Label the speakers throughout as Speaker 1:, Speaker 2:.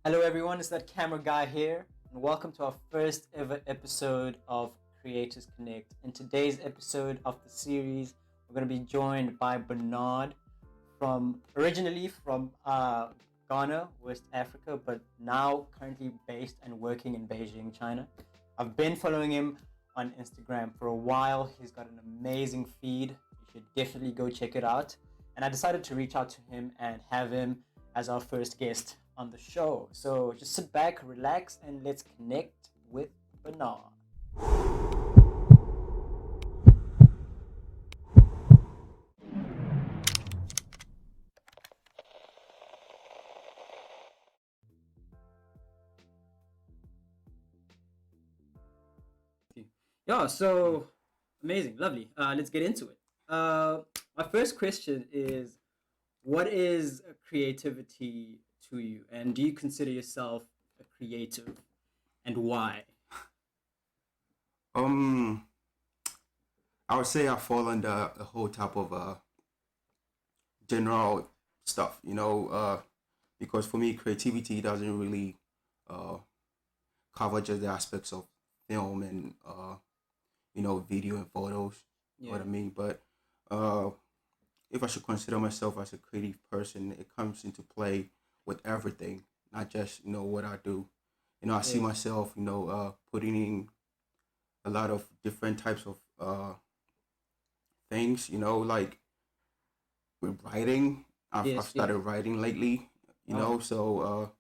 Speaker 1: Hello, everyone. It's that camera guy here, and welcome to our first ever episode of Creators Connect. In today's episode of the series, we're going to be joined by Bernard, from originally from Ghana, West Africa, but now currently based and working in Beijing, China. I've been following him on Instagram for a while. He's got an amazing feed. You should definitely go check it out. And I decided to reach out to him and have him as our first guest on the show. So just sit back, relax, and let's connect with Bernard. Yeah, so amazing, lovely. Let's get into it. My first question is, what is creativity to you, and do you consider yourself a creative, and why?
Speaker 2: Um, I would say I fall under the whole type of general stuff, because for me, creativity doesn't really uh cover just the aspects of film and video and photos. You know
Speaker 1: Yeah,
Speaker 2: what I mean? But uh, if I should consider myself as a creative person, it comes into play with everything, not just what I do. I see
Speaker 1: yeah,
Speaker 2: myself, putting in a lot of different types of things, like with writing. I've
Speaker 1: yes, yes.
Speaker 2: started writing lately,
Speaker 1: Oh,
Speaker 2: so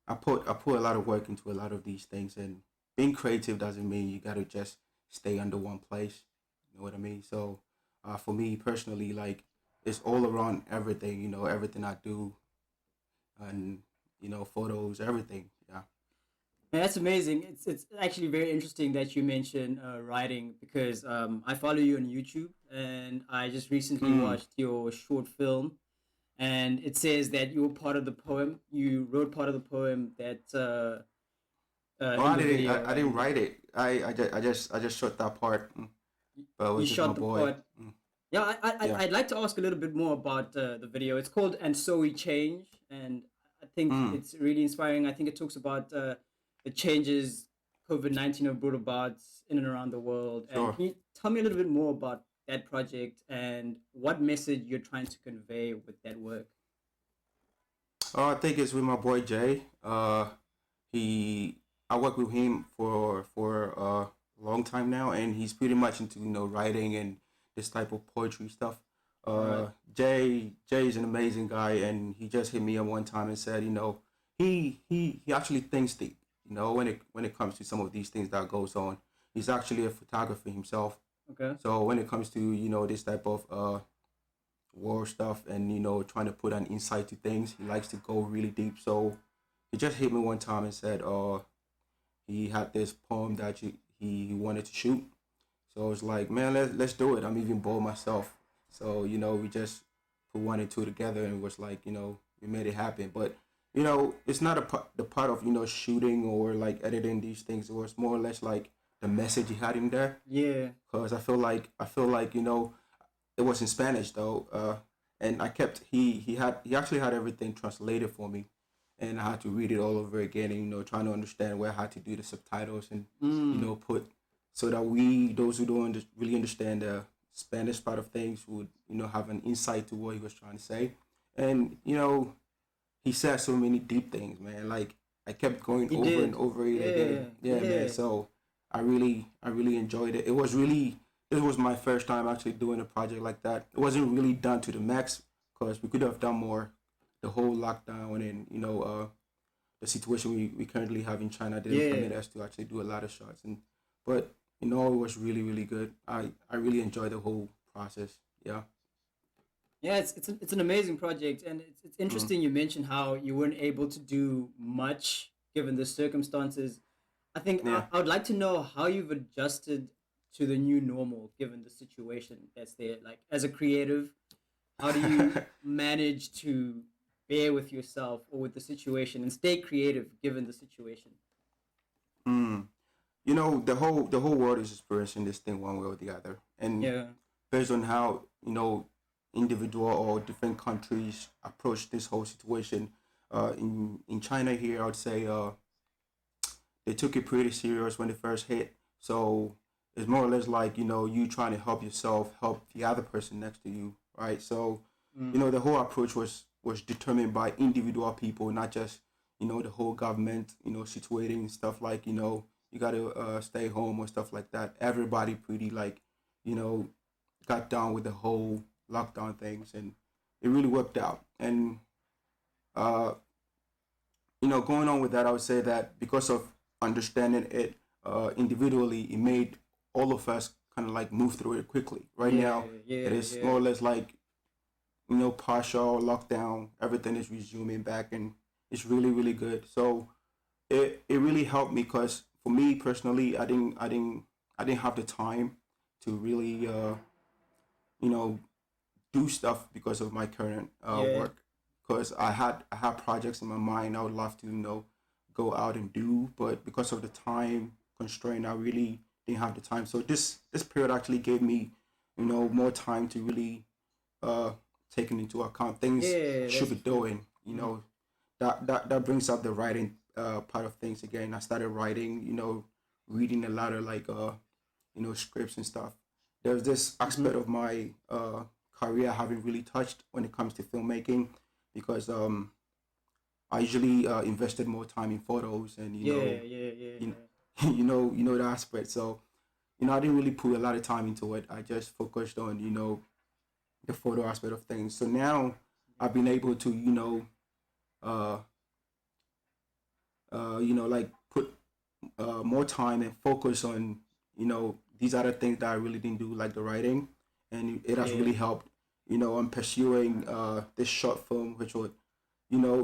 Speaker 2: I put a lot of work into a lot of these things, and being creative doesn't mean you gotta just stay under one place. You know what I mean? So for me personally, like it's all around everything, everything I do, and photos, everything. Yeah.
Speaker 1: man, that's amazing. It's actually very interesting that you mentioned writing because I follow you on YouTube, and I just recently
Speaker 2: Mm.
Speaker 1: watched your short film, and it says that you were part of the poem. You wrote part of the poem that
Speaker 2: Oh,
Speaker 1: in
Speaker 2: I
Speaker 1: the
Speaker 2: didn't.
Speaker 1: video,
Speaker 2: I didn't
Speaker 1: and
Speaker 2: write it. I just shot that part, but it
Speaker 1: you
Speaker 2: was just my
Speaker 1: shot the
Speaker 2: boy.
Speaker 1: part. Yeah,
Speaker 2: Yeah.
Speaker 1: I'd like to ask a little bit more about the video. It's called "And So We Change," and I think
Speaker 2: Mm.
Speaker 1: it's really inspiring. I think it talks about the changes COVID-19 have brought about in and around the world. And
Speaker 2: Sure.
Speaker 1: can you tell me a little bit more about that project and what message you're trying to convey with that work?
Speaker 2: I think it's with my boy Jay. He I work with him for a long time now, and he's pretty much into writing and this type of poetry stuff.
Speaker 1: All right.
Speaker 2: Jay is an amazing guy, and he just hit me up one time and said, he actually thinks deep. When it comes to some of these things that goes on, he's actually a photographer himself.
Speaker 1: Okay.
Speaker 2: So when it comes to this type of war stuff and trying to put an insight to things, he likes to go really deep. So he just hit me one time and said, he had this poem that he wanted to shoot. So I was like, man, let's do it. I'm even bold myself. So we just put one and two together and it was like we made it happen. But it's not the part of shooting or like editing these things. It was more or less like the message he had in there.
Speaker 1: Yeah.
Speaker 2: Cause I feel like it was in Spanish though, and I kept he actually had everything translated for me, and I had to read it all over again, and trying to understand where I had to do the subtitles and
Speaker 1: Mm.
Speaker 2: put so that we those who don't really understand the Spanish part of things would have an insight to what he was trying to say, and he said so many deep things, man. Like I kept going
Speaker 1: He
Speaker 2: over and
Speaker 1: did.
Speaker 2: over it
Speaker 1: Yeah.
Speaker 2: again. Yeah, man.
Speaker 1: Yeah.
Speaker 2: So I really enjoyed it. It was my first time actually doing a project like that. It wasn't really done to the max because we could have done more. The whole lockdown and the situation we currently have in China didn't
Speaker 1: Yeah.
Speaker 2: permit us to actually do a lot of shots. But it was really really good. I really enjoyed the whole process. Yeah.
Speaker 1: Yeah, it's an amazing project, and it's
Speaker 2: Mm.
Speaker 1: interesting you mentioned how you weren't able to do much given the circumstances. I think
Speaker 2: Yeah.
Speaker 1: I would like to know how you've adjusted to the new normal given the situation that's there. Like as a creative, how do you manage to bear with yourself or with the situation and stay creative given the situation?
Speaker 2: mm. The whole world is experiencing this thing one way or the other, and
Speaker 1: Yeah,
Speaker 2: based on how individual or different countries approach this whole situation, In China here, I would say they took it pretty serious when it first hit. So it's more or less like you trying to help yourself, help the other person next to you, right? So
Speaker 1: Mm.
Speaker 2: the whole approach was determined by individual people, not just the whole government situating stuff like you gotta stay home or stuff like that. Everybody pretty like you know got down with the whole lockdown things, and it really worked out. And uh, going on with that, I would say that because of understanding it individually, it made all of us kind of like move through it quickly. Right
Speaker 1: Yeah,
Speaker 2: now, it
Speaker 1: yeah,
Speaker 2: is
Speaker 1: yeah.
Speaker 2: more or less like partial lockdown. Everything is resuming back, and it's really really good. So it really helped me because for me personally, I didn't have the time to really you know do stuff because of my current
Speaker 1: Yeah.
Speaker 2: work. Because I had projects in my mind I would love to go out and do, but because of the time constraint, I really didn't have the time. So this period actually gave me more time to really uh taking into account things I
Speaker 1: Yeah,
Speaker 2: should
Speaker 1: that's
Speaker 2: be
Speaker 1: true.
Speaker 2: doing.
Speaker 1: Mm.
Speaker 2: That brings up the writing part of things again. I started writing, reading a lot of like scripts and stuff. There's this
Speaker 1: Mm-hmm.
Speaker 2: aspect of my career I haven't really touched when it comes to filmmaking because I usually invested more time in photos and
Speaker 1: Yeah, yeah, yeah,
Speaker 2: you,
Speaker 1: yeah.
Speaker 2: the aspect. So I didn't really put a lot of time into it. I just focused on the photo aspect of things. So now I've been able to uh like put more time and focus on these other things that I really didn't do, like the writing, and it has
Speaker 1: Yeah,
Speaker 2: really helped. I'm pursuing this short film, which will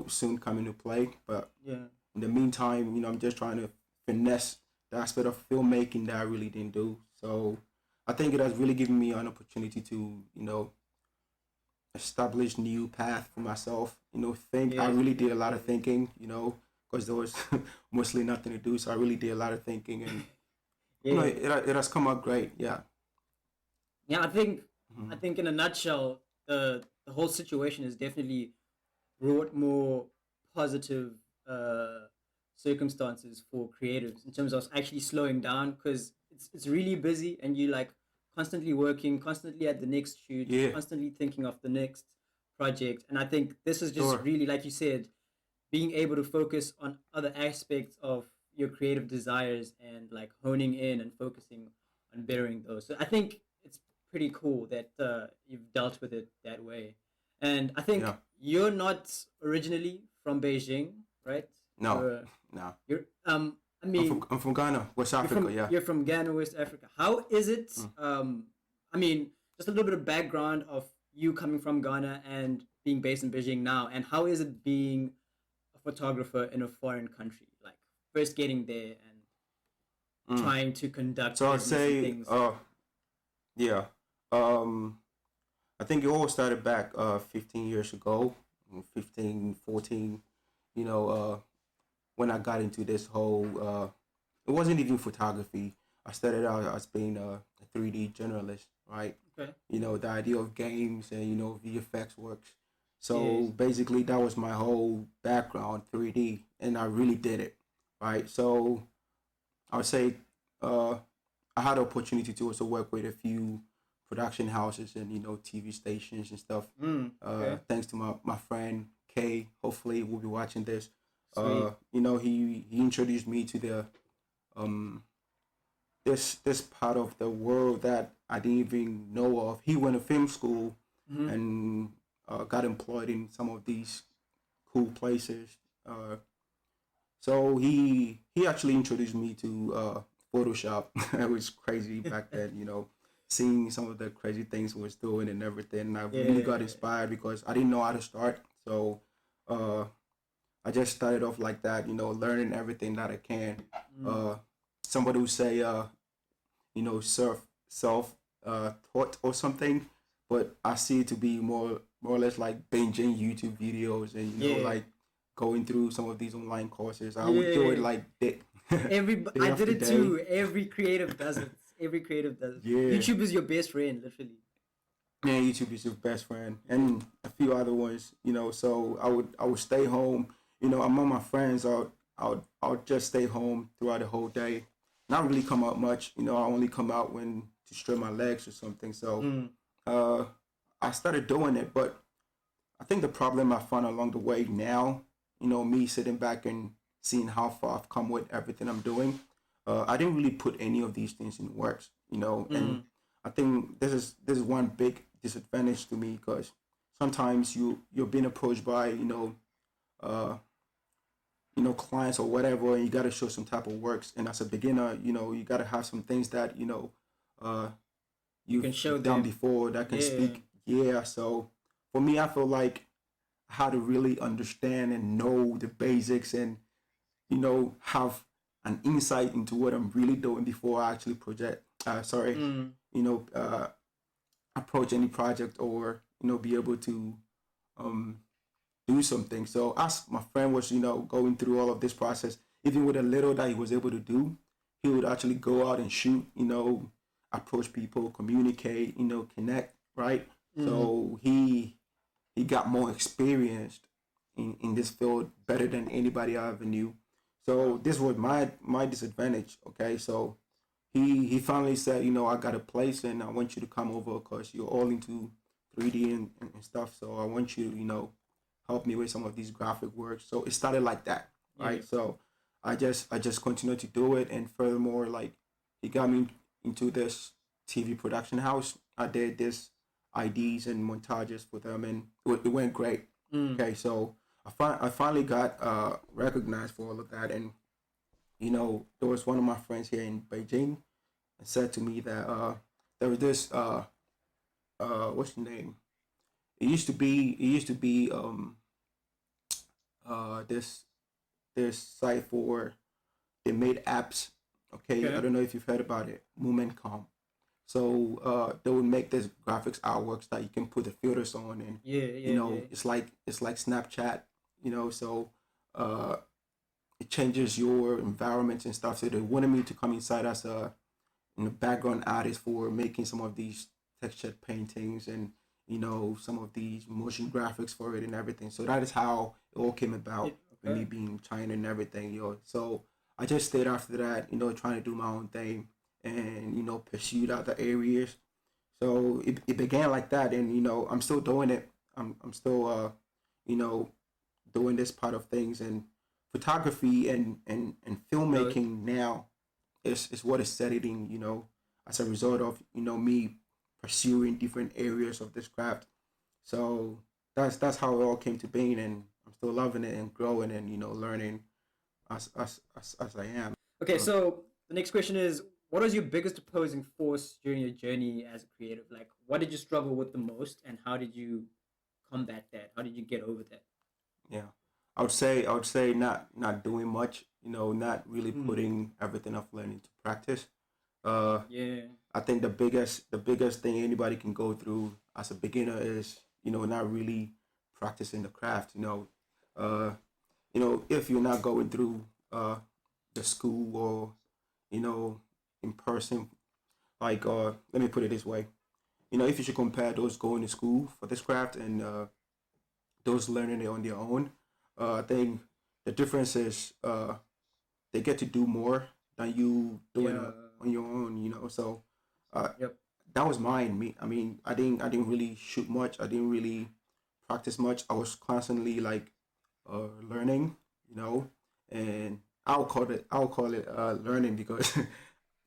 Speaker 2: soon come into play. But
Speaker 1: yeah.
Speaker 2: in the meantime, I'm just trying to finesse the aspect of filmmaking that I really didn't do. So I think it has really given me an opportunity to establish new path for myself. Think I
Speaker 1: Yes,
Speaker 2: really did
Speaker 1: yes,
Speaker 2: a lot of
Speaker 1: yes.
Speaker 2: thinking. Because there was mostly nothing to do, so I really did a lot of thinking, and
Speaker 1: Yeah.
Speaker 2: it has come out great. Yeah.
Speaker 1: Yeah, I
Speaker 2: Mhm.
Speaker 1: think in a nutshell, the whole situation has definitely brought more positive uh circumstances for creatives in terms of actually slowing down because it's really busy and you like constantly working, constantly at the next shoot,
Speaker 2: Yeah.
Speaker 1: constantly thinking of the next project. And I think this is just
Speaker 2: Sure.
Speaker 1: really like you said, being able to focus on other aspects of your creative desires and like honing in and focusing on bettering those. So I think it's pretty cool that you've dealt with it that way. And I
Speaker 2: Yeah.
Speaker 1: think you're not originally from Beijing, right?
Speaker 2: No.
Speaker 1: You're
Speaker 2: No.
Speaker 1: you're I
Speaker 2: I'm from
Speaker 1: mean
Speaker 2: I'm from Ghana, West Africa. Yeah.
Speaker 1: you're from Ghana, West Africa. How is it?
Speaker 2: Mm.
Speaker 1: I mean, just a little bit of background of you coming from Ghana and being based in Beijing now, and how is it being a photographer in a foreign country, like first getting there and
Speaker 2: Mm.
Speaker 1: trying to conduct
Speaker 2: So I'd
Speaker 1: business and
Speaker 2: say,
Speaker 1: things.
Speaker 2: yeah. Um, I think it all started back 15 years ago, 15, 14. You know, when I got into this whole, it wasn't even photography. I started out as being a 3D journalist, right?
Speaker 1: Okay.
Speaker 2: The idea of games and VFX works.
Speaker 1: Yes.
Speaker 2: So basically, that was my whole background, 3D, and I really did it, right? So I would say uh, I had the opportunity to also work with a few production houses and TV stations and stuff.
Speaker 1: Okay.
Speaker 2: Thanks to my friend Kay. Hopefully, we'll be watching this.
Speaker 1: Sweet.
Speaker 2: He introduced me to the um this part of the world that I didn't even know of. He went to film school
Speaker 1: Mm-hmm.
Speaker 2: and got employed in some of these cool places. Uh, so he actually introduced me to Photoshop. It was crazy back then, seeing some of the crazy things he was doing and everything. I really got
Speaker 1: Yeah.
Speaker 2: inspired because I didn't know how to start. So uh, I just started off like that, learning everything that I can.
Speaker 1: Mm.
Speaker 2: Uh, Somebody would say, self taught or something, but I see it to be more or less like binging YouTube videos and
Speaker 1: Yeah.
Speaker 2: like going through some of these online courses. I would do it
Speaker 1: Yeah.
Speaker 2: like day, day
Speaker 1: I did
Speaker 2: after
Speaker 1: it
Speaker 2: day.
Speaker 1: too. Every creative does it. Every creative does it.
Speaker 2: Yeah,
Speaker 1: YouTube is your best friend, literally.
Speaker 2: man, YouTube is your best friend,
Speaker 1: Yeah.
Speaker 2: and a few other ones. So I would stay home among my friends, I'll just stay home throughout the whole day, not really come out much. I only come out when to stretch my legs or something. So
Speaker 1: Mm.
Speaker 2: uh, I started doing it, but I think the problem I found along the way now, me sitting back and seeing how far I've come with everything I'm doing, I didn't really put any of these things in works, and
Speaker 1: Mm.
Speaker 2: I think this is one big disadvantage to me because sometimes you're being approached by uh, clients or whatever, and you got to show some type of works. And as a beginner, you got to have some things that uh,
Speaker 1: You
Speaker 2: you've
Speaker 1: can show
Speaker 2: you've done
Speaker 1: them.
Speaker 2: before that can
Speaker 1: Yeah.
Speaker 2: speak. Yeah, so for me, I feel like how to really understand and know the basics and have an insight into what I'm really doing before I actually project. Sorry,
Speaker 1: Mm.
Speaker 2: you know, uh, approach any project or be able to um do something. So as my friend was going through all of this process, even with a little that he was able to do, he would actually go out and shoot. Approach people, communicate, connect, right?
Speaker 1: Mm.
Speaker 2: So he got more experienced in this field better than anybody I ever knew. So
Speaker 1: Wow.
Speaker 2: this was my disadvantage. Okay, so he finally said, I got a place and I want you to come over because you're all into 3D and stuff. So I want you to help me with some of these graphic work. So it started like that,
Speaker 1: Yeah.
Speaker 2: right? So I just continued to do it, and furthermore, like he got me into this TV production house. I did this IDs and montages for them, and it went great.
Speaker 1: Mm.
Speaker 2: Okay, so I finally got recognized for all of that, and there was one of my friends here in Beijing and said to me that there was this what's the name? It used to be this site for they made apps. Okay, I
Speaker 1: Okay.
Speaker 2: don't know if you've heard about it, Momencom. So they would make this graphics artworks that you can put the filters on, and
Speaker 1: Yeah. Yeah. Yeah.
Speaker 2: it's like Snapchat. So uh, it changes your environments and stuff. So they wanted me to come inside as a background artist for making some of these textured paintings and some of these motion graphics for it and everything. So that is how it all came
Speaker 1: Yeah.
Speaker 2: about with me
Speaker 1: Okay.
Speaker 2: being in China and everything. So I just stayed after that, trying to do my own thing and pursued other areas. So it began like that, and I'm still doing it. I'm still you know doing this part of things, and photography and
Speaker 1: No.
Speaker 2: filmmaking now is what is setting, as a result of, me pursuing different areas of this craft. So that's how it all came to being, and I'm still loving it and growing and, learning as I am.
Speaker 1: Okay.
Speaker 2: Um,
Speaker 1: So the next question is, what was your biggest opposing force during your journey as a creative? Like, what did you struggle with the most, and how did you combat that? How did you get over that?
Speaker 2: yeah. I would say not doing much, not really
Speaker 1: Mm.
Speaker 2: putting everything I've learned into practice. Uh
Speaker 1: Yeah.
Speaker 2: I think the biggest thing anybody can go through as a beginner is not really practicing the craft. Uh, if you're not going through the school or you know in person, like let me put it this way. If you should compare those going to school for this craft and those learning it on their own, I think the difference is they get to do more than you doing
Speaker 1: Yeah.
Speaker 2: it on your own. So uh,
Speaker 1: Yep.
Speaker 2: that was mine. Me, I mean, I didn't really shoot much. I didn't really practice much. I was constantly like learning, and I'll call it learning because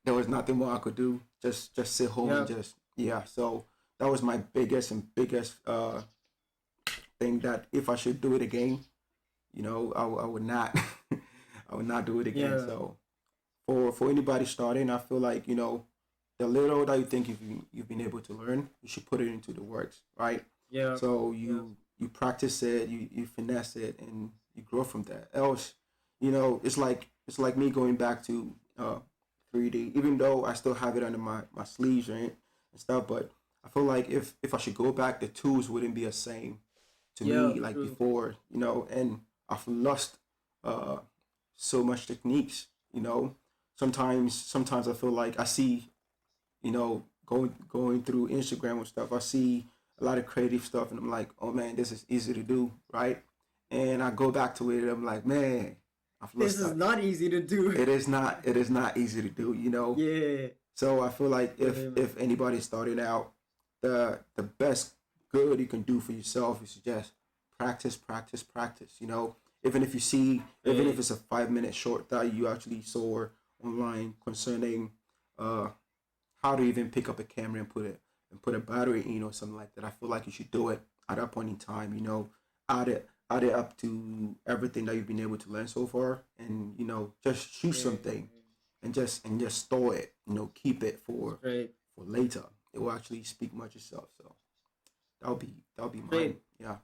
Speaker 2: there was nothing more I could do. Just sit home and
Speaker 1: Yep.
Speaker 2: just yeah. So that was my biggest thing that if I should do it again, I would not I would not do it again.
Speaker 1: Yeah.
Speaker 2: So for anybody starting, I feel like the little that you think you've been able to learn, you should put it into the works, right?
Speaker 1: Yep.
Speaker 2: So
Speaker 1: Yep.
Speaker 2: you practice it, you finesse it, and you grow from that. Else, it's like me going back to 3D, even though I still have it under my sleeves, right, and stuff. But I feel like if I should go back, the tools wouldn't be the same to me
Speaker 1: Yep.
Speaker 2: like
Speaker 1: True.
Speaker 2: before, and I've lost uh so much techniques, sometimes I feel like I see, going through Instagram and stuff, I see a lot of creative stuff and I'm like, oh man, this is easy to do, right? and I go back to it, and I'm like, man, I've
Speaker 1: This
Speaker 2: lost
Speaker 1: is
Speaker 2: that.
Speaker 1: not easy to do.
Speaker 2: It is not. It is not easy to do.
Speaker 1: Yeah.
Speaker 2: So I feel like
Speaker 1: Feel
Speaker 2: if
Speaker 1: him.
Speaker 2: if anybody's starting out, the best good you can do for yourself is to just practice, practice, practice. Even if you see, even
Speaker 1: Yeah.
Speaker 2: if it's a 5 minute short that you actually saw online concerning uh how to even pick up a camera and put a battery in or something like that. I feel like you should do it at that point in time. Add it up to everything that you've been able to learn so far, and just shoot
Speaker 1: Yeah.
Speaker 2: something and just store it. Keep it
Speaker 1: Straight.
Speaker 2: for later. It will actually speak much itself. So that'll be mine.
Speaker 1: Straight.
Speaker 2: Yeah.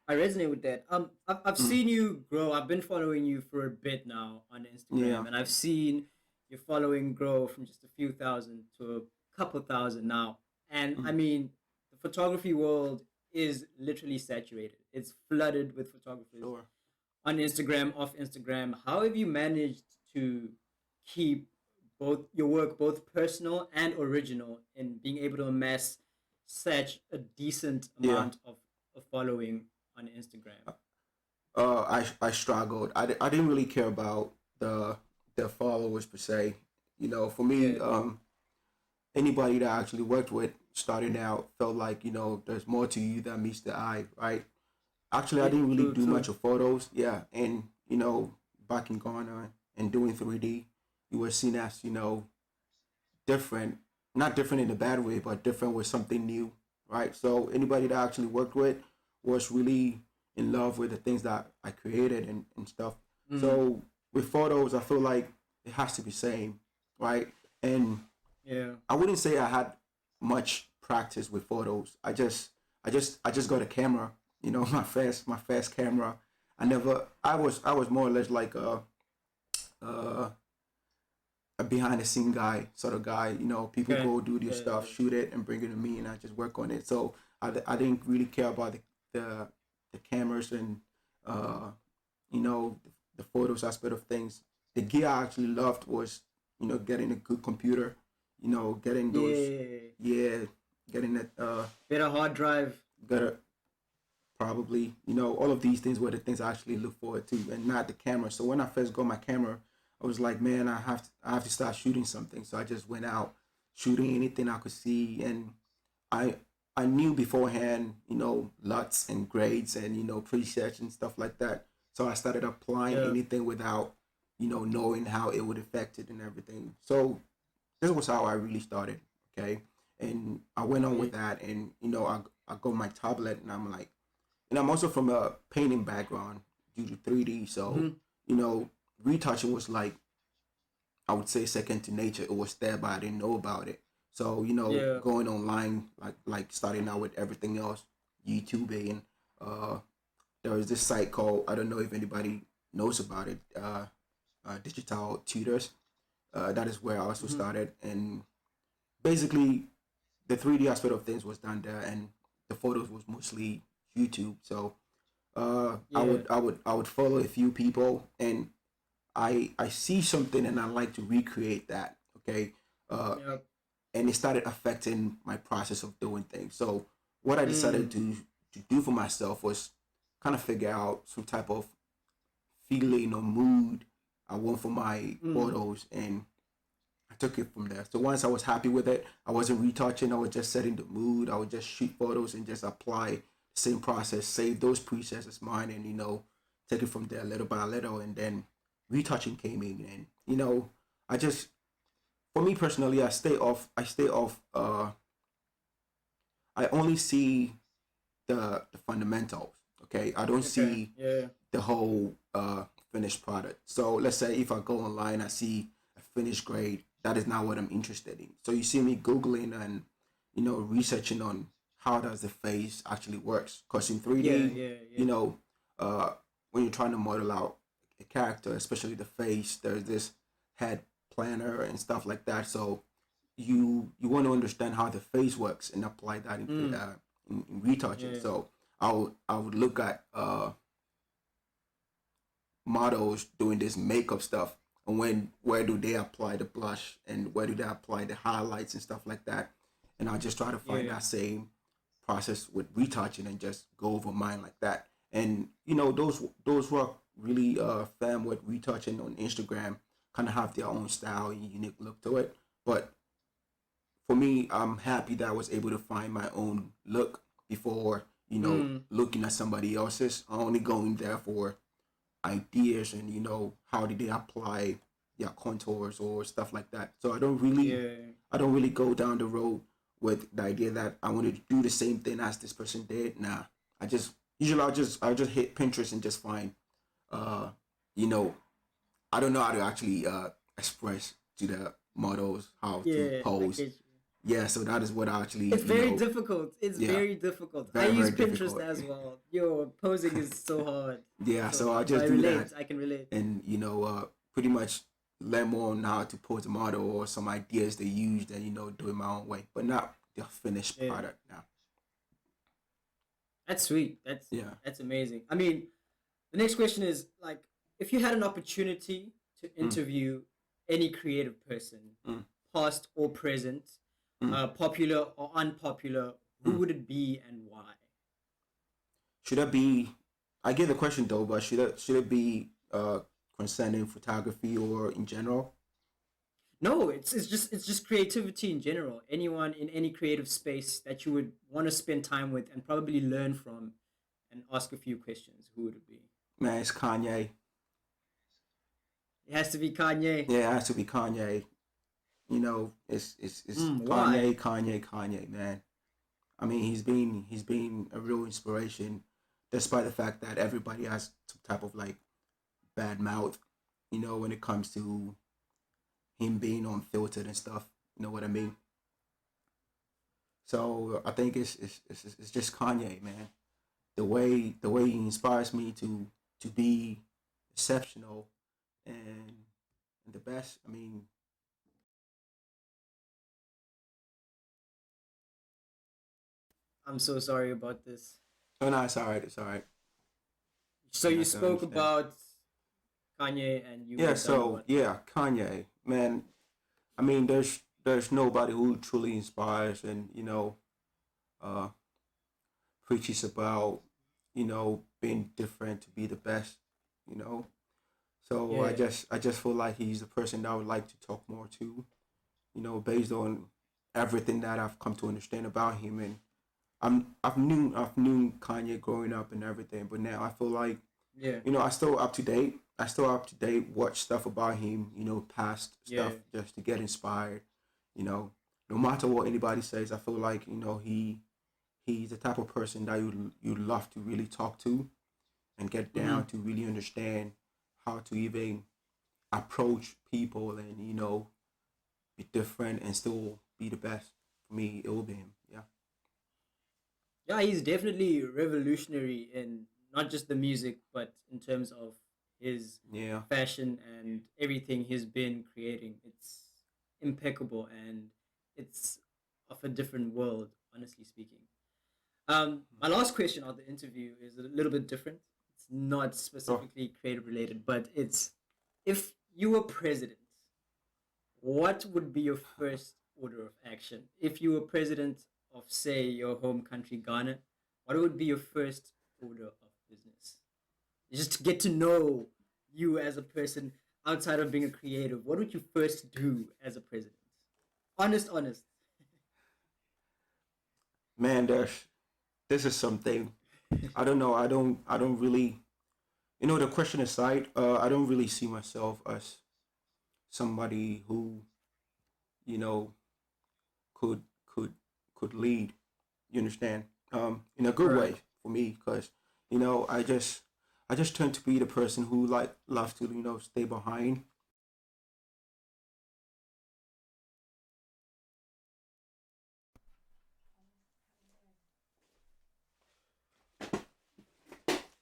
Speaker 1: I resonate with that. I've
Speaker 2: Mm.
Speaker 1: seen you grow. I've been following you for a bit now on
Speaker 2: Yeah.
Speaker 1: Instagram, and I've seen your following grow from just a few thousand to a couple thousand now. And I
Speaker 2: Mm.
Speaker 1: mean, the photography world is literally saturated. It's flooded with photographers
Speaker 2: Sure.
Speaker 1: on Instagram, off Instagram. How have you managed to keep both your work both personal and original and being able to amass such a decent
Speaker 2: Yeah.
Speaker 1: amount of a following on Instagram?
Speaker 2: I struggled. I didn't really care about the followers per se. For me,
Speaker 1: Yeah,
Speaker 2: anybody that I actually worked with starting out felt like there's more to you than meets the eye, right? Actually, I
Speaker 1: yeah,
Speaker 2: didn't really
Speaker 1: true,
Speaker 2: do
Speaker 1: true.
Speaker 2: much of photos, yeah. And back in Ghana and doing 3D, you were seen as different, not different in a bad way, but different with something new, right? So anybody that I actually worked with was really in love with the things that I created and stuff.
Speaker 1: Mm,
Speaker 2: So with photos, I feel like it has to be same, right? And
Speaker 1: yeah,
Speaker 2: I wouldn't say I had much practice with photos. I just got a camera, my first camera. I was more or less like a a behind the scene guy, sort of guy. People
Speaker 1: okay,
Speaker 2: go do their
Speaker 1: yeah,
Speaker 2: stuff, shoot it, and bring it to me, and I just work on it. So I didn't really care about the, the cameras and uh, the photos aspect of things. The gear I actually loved was getting a good computer, getting those,
Speaker 1: yeah.
Speaker 2: yeah, getting that
Speaker 1: Better hard drive.
Speaker 2: got a probably all of these things were the things I actually look forward to, and not the camera. So when I first got my camera, I was like, man, I have to start shooting something. So I just went out shooting anything I could see, and I I knew beforehand, LUTs and grades and presets and stuff like that. So I started applying
Speaker 1: Yeah,
Speaker 2: anything without knowing how it would affect it and everything. So this was how I really started. Okay, and I went on with
Speaker 1: straight.
Speaker 2: that, and I got my tablet, and I'm like, and I'm also from a painting background due to 3D. So
Speaker 1: Mm-hmm.
Speaker 2: you know, retouching was like, I would say, second to nature. It was there, but I didn't know about it. So
Speaker 1: Yeah,
Speaker 2: going online, like starting out with everything else, YouTubing. Uh, there was this site called, I don't know if anybody knows about it. Digital tutors. That is where I also
Speaker 1: mm-hmm.
Speaker 2: started, and basically the 3D aspect of things was done there, and the photos was mostly YouTube. So I
Speaker 1: Yeah,
Speaker 2: would I would I would follow a few people, and I see something and I like to recreate that. Okay, uh,
Speaker 1: yeah.
Speaker 2: and it started affecting my process of doing things. So what I decided
Speaker 1: Mm,
Speaker 2: to do for myself was kind of figure out some type of feeling or mood I want for my
Speaker 1: mm.
Speaker 2: photos, and I took it from there. So once I was happy with it, I wasn't retouching. I was just setting the mood. I would just shoot photos and just apply the same process, save those presets as mine, and take it from there little by little. And then retouching came in, and I just, for me personally, I stay off. I stay off. I only see the fundamentals. Okay, I don't
Speaker 1: Okay,
Speaker 2: see
Speaker 1: yeah.
Speaker 2: the whole finished product. So let's say if I go online, I see a finished grade. That is not what I'm interested in. So you see me googling and researching on how does the face actually works. Because in
Speaker 1: Yeah,
Speaker 2: 3D,
Speaker 1: yeah,
Speaker 2: you
Speaker 1: yeah.
Speaker 2: know, uh, when you're trying to model out a character, especially the face, there's this head planner and stuff like that. So you want to understand how the face works and apply that
Speaker 1: Mm,
Speaker 2: in retouching.
Speaker 1: yeah.
Speaker 2: So I would look at models doing this makeup stuff, and where do they apply the blush and where do they apply the highlights and stuff like that, and I just try to find
Speaker 1: Yeah.
Speaker 2: that same process with retouching and just go over mine like that. And you know, those who are really fan what retouching on Instagram kind of have their own style and unique look to it. But for me, I'm happy that I was able to find my own look before, you know,
Speaker 1: Mm,
Speaker 2: looking at somebody else's. I'm only going there for ideas and, you know, how did they apply their contours or stuff like that. So
Speaker 1: yeah.
Speaker 2: I don't really go down the road with the idea that I wanted to do the same thing as this person did. Nah. I just usually I'll just hit Pinterest and just find uh you know, I don't know how to actually express to the models how to
Speaker 1: Yeah, I
Speaker 2: pose.
Speaker 1: get you.
Speaker 2: Yeah, so that is what I actually,
Speaker 1: It's
Speaker 2: you
Speaker 1: very
Speaker 2: know,
Speaker 1: difficult. It's
Speaker 2: yeah,
Speaker 1: very difficult. I
Speaker 2: very,
Speaker 1: use
Speaker 2: very
Speaker 1: Pinterest
Speaker 2: difficult.
Speaker 1: as well. Yo, posing is so hard.
Speaker 2: Yeah,
Speaker 1: So
Speaker 2: so I
Speaker 1: hard. So I
Speaker 2: just do
Speaker 1: relate.
Speaker 2: that
Speaker 1: I can relate.
Speaker 2: and, you know, pretty much learn more on how to pose a model or some ideas they used and, you know, do it my own way, but not the finished
Speaker 1: Yeah.
Speaker 2: product now.
Speaker 1: That's sweet.
Speaker 2: Yeah.
Speaker 1: That's amazing. I mean, the next question is like, if you had an opportunity to
Speaker 2: Mm,
Speaker 1: interview any creative person,
Speaker 2: mm,
Speaker 1: past or present,
Speaker 2: mm,
Speaker 1: popular or unpopular, who
Speaker 2: mm.
Speaker 1: would it be and why?
Speaker 2: Should that be, I get the question though, but should it be concerning photography or in general?
Speaker 1: No, it's just creativity in general. Anyone in any creative space that you would want to spend time with and probably learn from, and ask a few questions. Who would it be?
Speaker 2: Man, it's Kanye.
Speaker 1: It has to be Kanye.
Speaker 2: Yeah, it has to be Kanye. You know, it's
Speaker 1: Why?
Speaker 2: Kanye, man. I mean, he's been a real inspiration, despite the fact that everybody has some type of like bad mouth, you know, when it comes to him being unfiltered and stuff. You know what I mean? So I think it's just Kanye, man. The way he inspires me to be exceptional and, and the best. I mean,
Speaker 1: I'm so sorry about this.
Speaker 2: oh no, it's all right, it's all right.
Speaker 1: So
Speaker 2: I
Speaker 1: you
Speaker 2: can
Speaker 1: spoke
Speaker 2: understand.
Speaker 1: about Kanye and you
Speaker 2: Yeah,
Speaker 1: were done
Speaker 2: so
Speaker 1: what?
Speaker 2: yeah, Kanye, man. I mean, there's nobody who truly inspires and, you know, uh, preaches about, you know, being different to be the best, you know. So
Speaker 1: Yeah,
Speaker 2: I just feel like he's the person that I would like to talk more to, you know, based on everything that I've come to understand about him. And I've known Kanye growing up and everything, but now I feel like,
Speaker 1: yeah,
Speaker 2: you know, I still up to date. I still up to date. Watch stuff about him. You know, past
Speaker 1: yeah.
Speaker 2: stuff just to get inspired. You know, no matter what anybody says, I feel like, you know, he's the type of person that you love to really talk to and get
Speaker 1: Mm-hmm.
Speaker 2: down to really understand how to even approach people and, you know, be different and still be the best. For me, it will be him. Yeah.
Speaker 1: Yeah, he's definitely revolutionary in not just the music, but in terms of his
Speaker 2: Yeah.
Speaker 1: fashion and everything he's been creating. It's impeccable and it's of a different world, honestly speaking. My last question of the interview is a little bit different. It's not
Speaker 2: Sure.
Speaker 1: specifically creative related, but it's, if you were president, what would be your first order of action? If you were president of, say, your home country, Ghana, what would be your first order of business? Just to get to know you as a person outside of being a creative. What would you first do as a president? Honest, honest.
Speaker 2: Man, this is something I don't know. I don't really, you know, the question aside, I don't really see myself as somebody who, you know, could could could lead. You understand? In a good
Speaker 1: Right.
Speaker 2: way for me, because, you know, I just tend to be the person who like loves to, you know, stay behind.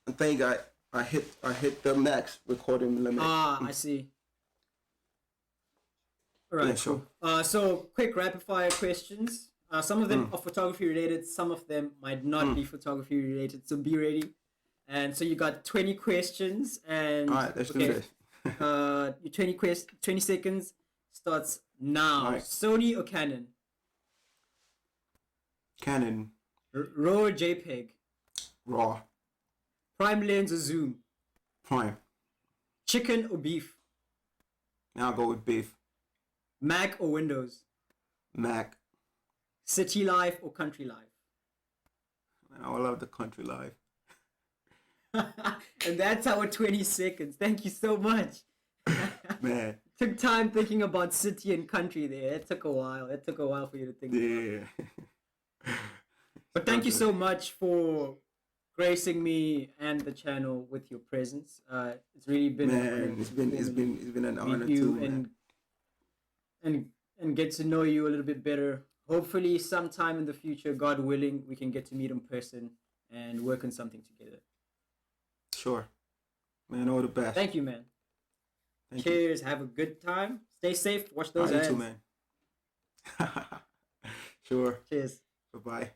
Speaker 2: I think I hit the max recording limit.
Speaker 1: Ah, I see. All
Speaker 2: Yeah,
Speaker 1: right,
Speaker 2: sure.
Speaker 1: cool. So quick rapid fire questions. Some of them
Speaker 2: Mm,
Speaker 1: are photography related. Some of them might not
Speaker 2: mm.
Speaker 1: be photography related. So be ready. And so you got 20 questions.
Speaker 2: All
Speaker 1: And
Speaker 2: right, let's do
Speaker 1: okay,
Speaker 2: this.
Speaker 1: your 20 seconds starts
Speaker 2: All
Speaker 1: now.
Speaker 2: right,
Speaker 1: Sony or Canon?
Speaker 2: Canon
Speaker 1: RAW or JPEG?
Speaker 2: raw.
Speaker 1: Prime lens or zoom?
Speaker 2: Prime.
Speaker 1: Chicken or beef?
Speaker 2: Now I'll go with beef.
Speaker 1: Mac or Windows?
Speaker 2: Mac.
Speaker 1: City life or country life?
Speaker 2: Man, I love the country life.
Speaker 1: And that's our 20 seconds. Thank you so much.
Speaker 2: Man.
Speaker 1: Took time thinking about city and country there. It took a while. It took a while for you to think about. But thank you so much for gracing me and the channel with your presence. It's really been an honor.
Speaker 2: It's been an honor
Speaker 1: you
Speaker 2: too, man.
Speaker 1: And get to know you a little bit better. Hopefully sometime in the future, God willing, we can get to meet in person and work on something together.
Speaker 2: Sure. Man, all the best.
Speaker 1: Thank you, man. Cheers. Have a good time. Stay safe. Watch those ads.
Speaker 2: You too, man. Sure.
Speaker 1: Cheers.
Speaker 2: Bye-bye.